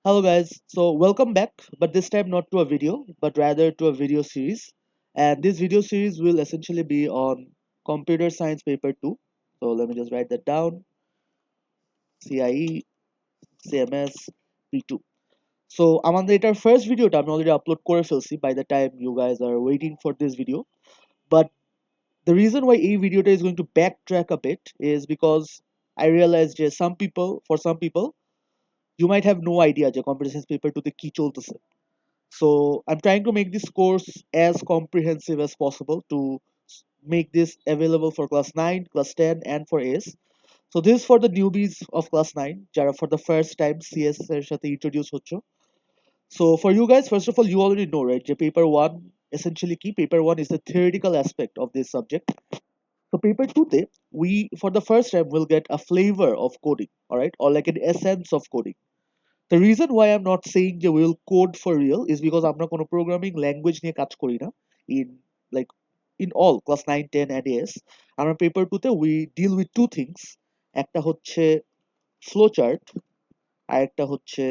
Hello guys, so welcome back, but this time not to a video, but rather to a video series. And this video series will essentially be on Computer Science Paper 2. So let me just write that down, CIE, CMS, P2. So আমাদের এটার first ভিডিওটা আমি already upload করে ফেলছি by the time you guys are waiting for this video. But the reason why এই ভিডিওটা is going to backtrack a bit is because I realized যে for some people, you might have no idea যে Computer Science Paper 2 তে কি চলতেছে. So I'm trying to make this course as comprehensive as possible to make this available for class 9, class 10, and for AS. So this is for the newbies of class 9, যারা for the first time CS এর সাথে introduce হচ্ছ. So for you guys, first of all, you already know, right? যে paper 1 essentially key. Paper 1 is the theoretical aspect of this subject. So paper 2 te, we for the first time will get a flavor of coding, all right, or like an essence of coding. The reason why I'm not saying যে we'll code for real is because আমরা কোনো programming language নিয়ে কাজ করি না in like in all class 9, 10 and AS. আমরা paper 2 তে we deal with two things. একটা হচ্ছে flowchart আর একটা হচ্ছে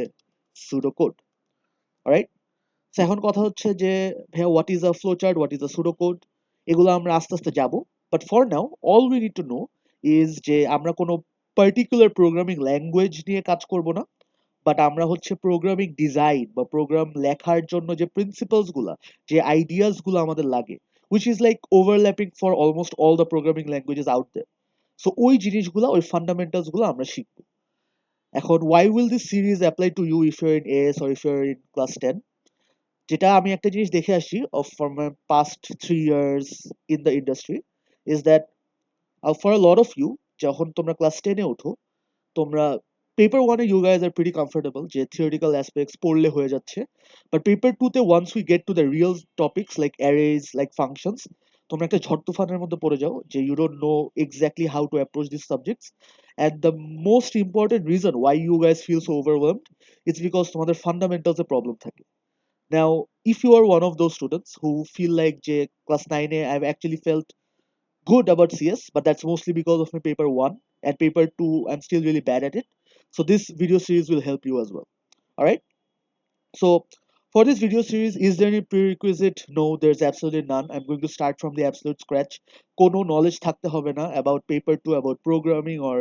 pseudocode. Alright? So এখন কথা হচ্ছে যে ভাইয়া what is a flowchart, what is a pseudocode, এগুলো আমরা আস্তে আস্তে যাব. But for now, all we need to know is যে আমরা কোনো particular programming language নিয়ে কাজ করব না, বাট আমরা হচ্ছে প্রোগ্রামিং ডিজাইন বা প্রোগ্রাম লেখার জন্য যে প্রিন্সিপালস গুলা, যে আইডিয়াস গুলো আমাদের লাগে, which is like overlapping for almost all the programming languages out there. So ওই জিনিসগুলো, ওই ফান্ডামেন্টালস গুলো আমরা শিখবো. এখন why will this series apply to you if you're in AS or if you're in class 10? যেটা আমি একটা জিনিস দেখে আসি of from my past 3 years in the industry is that for a lot of you, যখন তোমরা class 10 এ ওঠো, তোমরা পেপার ওয়ানে you guys are pretty comfortable যে থিওরিটিক্যাল অ্যাসপেক্টস পড়লে হয়ে যাচ্ছে, বাট পেপার টুতে once we get to the real topics like arrays like functions, তোমরা একটা ঝড় তুফানের মধ্যে পড়ে যাও যে you don't know exactly how to approach this subjects. And the most important reason why you guys feel so overwhelmed it's because তোমাদের ফান্ডামেন্টালসে প্রবলেম থাকে. Now, if you are one of those students who feel like যে class 9 I've actually felt good about CS, but that's mostly because of my paper 1 and paper 2 I'm still really bad at it. So this video series will help you as well. All right. So for this video series, is there any prerequisite? No, there's absolutely none. I'm going to start from the absolute scratch. Kono knowledge থাকতে হবে না about paper 2, about programming or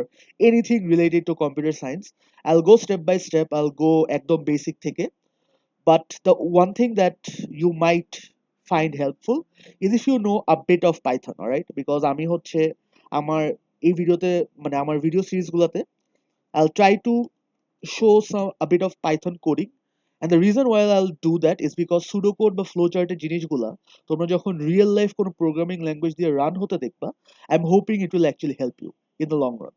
anything related to computer science. I'll go step by step. I'll go একদম basic থেকে. But the one thing that you might find helpful is if you know a bit of Python, all right? Because আমি হচ্ছে আমার এই ভিডিওতে মানে আমার video সিরিজগুলোতে I'll try to show a bit of Python coding. And the reason why I'll do that is because pseudocode বা flowchart জিনিসগুলা তোমরা যখন real life কোনো programming language দিয়ে run হতে দেখবা, I'm hoping it will actually help you in the long run.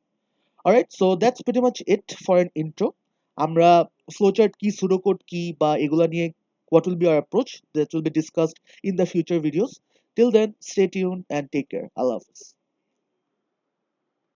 Alright, so that's pretty much it for an intro. আমরা flowchart কি, pseudocode কি বা এগুলা নিয়ে what will be our approach that will be discussed in the future videos. Till then, stay tuned and take care. Allah Hafiz.